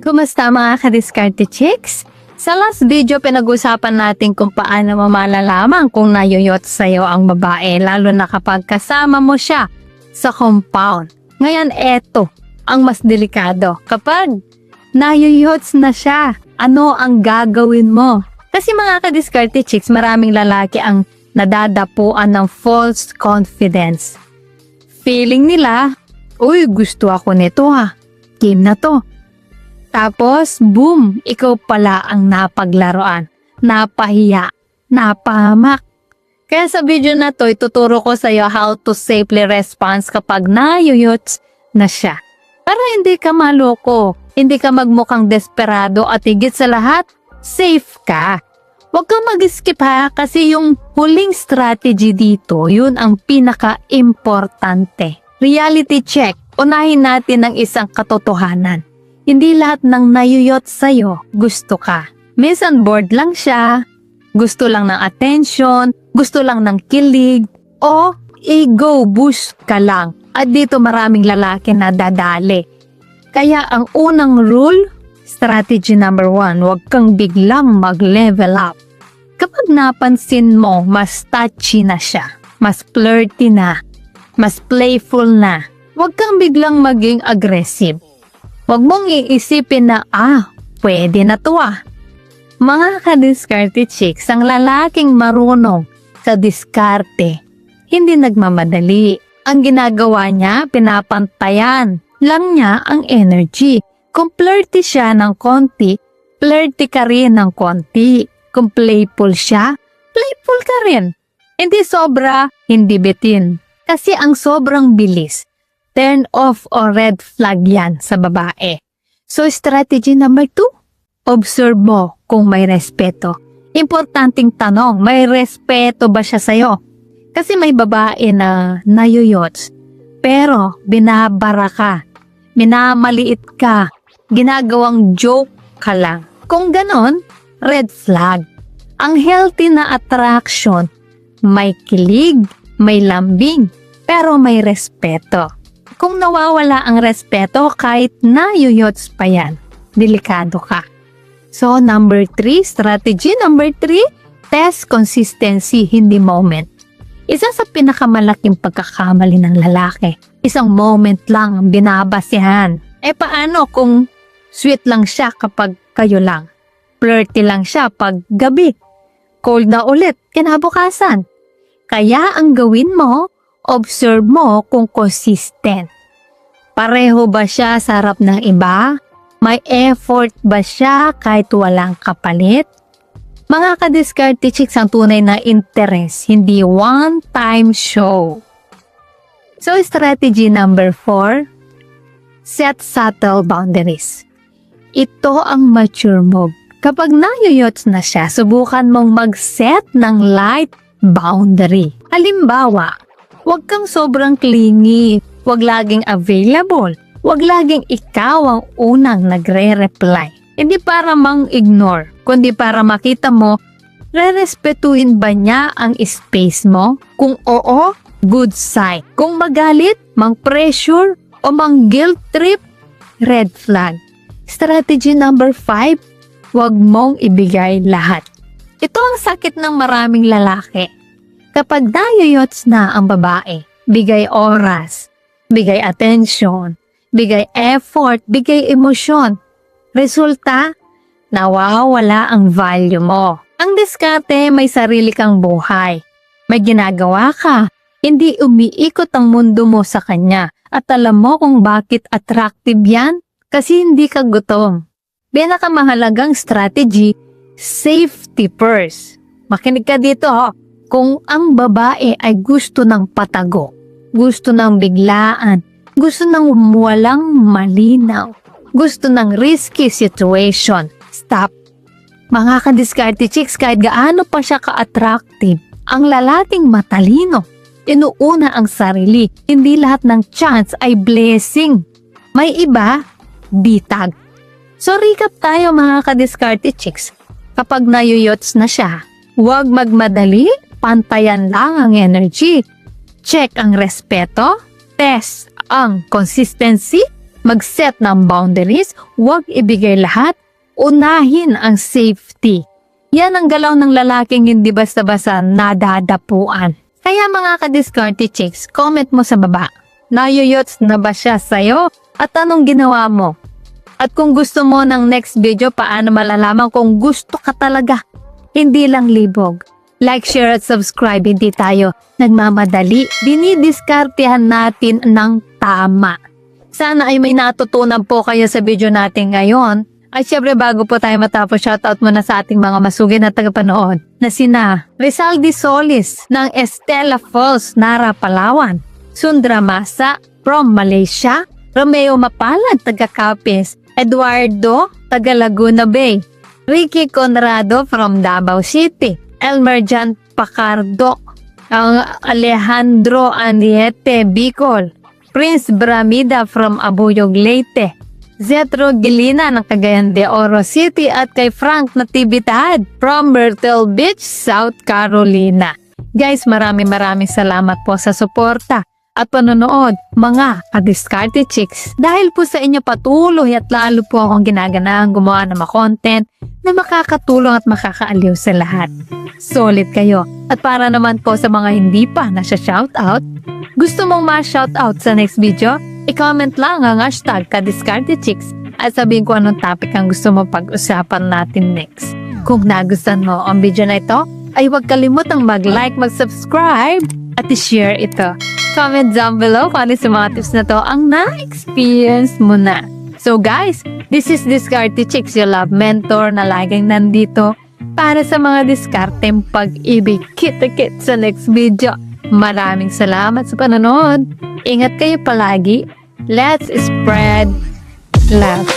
Kumusta mga ka-diskarte chicks? Sa last video, pinag-usapan natin kung paano mo malalaman kung nayuyot sa'yo ang babae, lalo na kapag kasama mo siya sa compound. Ngayon, eto ang mas delikado. Kapag nayuyots na siya, ano ang gagawin mo? Kasi mga ka-diskarte chicks, maraming lalaki ang nadadapuan ng false confidence. Feeling nila, uy, gusto ako nito ha. Game na to. Tapos, boom, ikaw pala ang napaglaruan, napahiya, napahamak. Kaya sa video na to, ituturo ko sa iyo how to safely respond kapag nayuyots na siya. Para hindi ka maloko, hindi ka magmukhang desperado at higit sa lahat, safe ka. Huwag kang mag-skip ha, kasi yung huling strategy dito, yun ang pinaka-importante. Reality check, unahin natin ang isang katotohanan. Hindi lahat ng nayuyot sa'yo gusto ka. Minsan bored lang siya, gusto lang ng attention, gusto lang ng kilig, o ego boost ka lang. At dito maraming lalaki na dadali. Kaya ang unang rule, strategy number 1, huwag kang biglang mag-level up. Kapag napansin mo, mas touchy na siya, mas flirty na, mas playful na, huwag kang biglang maging aggressive. Huwag mong iisipin na, pwede na to ah. Mga ka-diskarte chicks, ang lalaking marunong sa diskarte, hindi nagmamadali. Ang ginagawa niya, pinapantayan lang niya ang energy. Kung flirty siya ng konti, flirty ka rin ng konti. Kung playful siya, playful ka rin. Hindi sobra, hindi bitin. Kasi ang sobrang bilis, turn off o red flag yan sa babae. So, strategy number 2, observe mo kung may respeto. Importanteng tanong, may respeto ba siya sa'yo? Kasi may babae na nayuyots, pero binabara ka, minamaliit ka, ginagawang joke ka lang. Kung ganon, red flag. Ang healthy na attraction, may kilig, may lambing, pero may respeto. Kung nawawala ang respeto kahit nayuyots pa yan, delikado ka. So, number 3, strategy number 3, test consistency, hindi moment. Isa sa pinakamalaking pagkakamali ng lalaki, isang moment lang ang binabasihan. Paano kung sweet lang siya kapag kayo lang? Flirty lang siya pag gabi. Cold na ulit, kinabukasan. Kaya ang gawin mo, observe mo kung consistent. Pareho ba siya sa harap ng iba? May effort ba siya kahit walang kapalit? Mga ka-diskarte chicks, ang tunay na interest, hindi one-time show. So, strategy number 4, set subtle boundaries. Ito ang mature move. Kapag nayuyots na siya, subukan mong mag-set ng light boundary. Halimbawa, huwag kang sobrang clingy, huwag laging available, huwag laging ikaw ang unang nagre-reply. Hindi para mang-ignore, kundi para makita mo, re-respetuhin ba niya ang space mo? Kung oo, good sign. Kung magalit, mang-pressure, o mang-guilt trip, red flag. Strategy number 5, huwag mong ibigay lahat. Ito ang sakit ng maraming lalaki. Kapag nayuyots na ang babae, bigay oras, bigay attention, bigay effort, bigay emosyon. Resulta, nawawala ang value mo. Ang diskarte, may sarili kang buhay. May ginagawa ka, hindi umiikot ang mundo mo sa kanya. At alam mo kung bakit attractive yan? Kasi hindi ka gutom. Pinakamahalagang strategy, safety first. Makinig ka dito ho. Kung ang babae ay gusto ng patago, gusto ng biglaan, gusto ng walang malinaw, gusto ng risky situation, stop. Mga ka-diskarte chicks, kahit gaano pa siya ka-attractive, ang lalaking matalino, inuuna ang sarili. Hindi lahat ng chance ay blessing. May iba, bitag. So recap tayo mga ka-diskarte chicks. Kapag nayuyots na siya, huwag magmadali, pantayan lang ang energy. Check ang respeto, test ang consistency, mag-set ng boundaries, huwag ibigay lahat, unahin ang safety. Yan ang galaw ng lalaking hindi basta-basta nadadapuan. Kaya mga ka-diskarte chicks, comment mo sa baba. Nayoyots na ba siya sa'yo? At anong ginawa mo? At kung gusto mo ng next video, paano malalaman kung gusto ka talaga? Hindi lang libog. Like, share at subscribe, hindi tayo nagmamadali. Dinidiskartehan natin ng tama. Sana ay may natutunan po kayo sa video natin ngayon. At syempre bago po tayo matapos, shoutout muna sa ating mga masugid na tagapanood na sina Rizaldi Solis ng Estela Falls, Nara, Palawan, Sundra Masa from Malaysia, Romeo Mapalad, taga Capiz, Eduardo, taga Laguna Bay, Ricky Conrado from Davao City, Elmer Jan Pacardo, Alejandro Aniete Bicol, Prince Bramida from Abuyog Leyte, Zetro Gilina ng Cagayan de Oro City at kay Frank Natividad from Myrtle Beach, South Carolina. Guys, maraming salamat po sa suporta at panonood mga ka-diskarte chicks. Dahil po sa inyo patuloy at lalo po akong ginaganahan gumawa ng mga content na makakatulong at makakaaliw sa lahat. Solid kayo. At para naman po sa mga hindi pa nasya-shoutout, gusto mong ma-shoutout sa next video, i-comment lang ang hashtag ka-diskarte chicks at sabihin ko anong topic ang gusto mo pag-usapan natin next. Kung nagustuhan mo ang video na ito, ay huwag kalimutang mag-like, mag-subscribe at i-share ito. Comment down below kung ano sa mga tips na to ang na-experience mo na. So guys, this is Diskarte Chicks, your love mentor na laging nandito para sa mga diskarteng pag-ibig. Kita-kit sa next video. Maraming salamat sa panonood. Ingat kayo palagi. Let's spread love.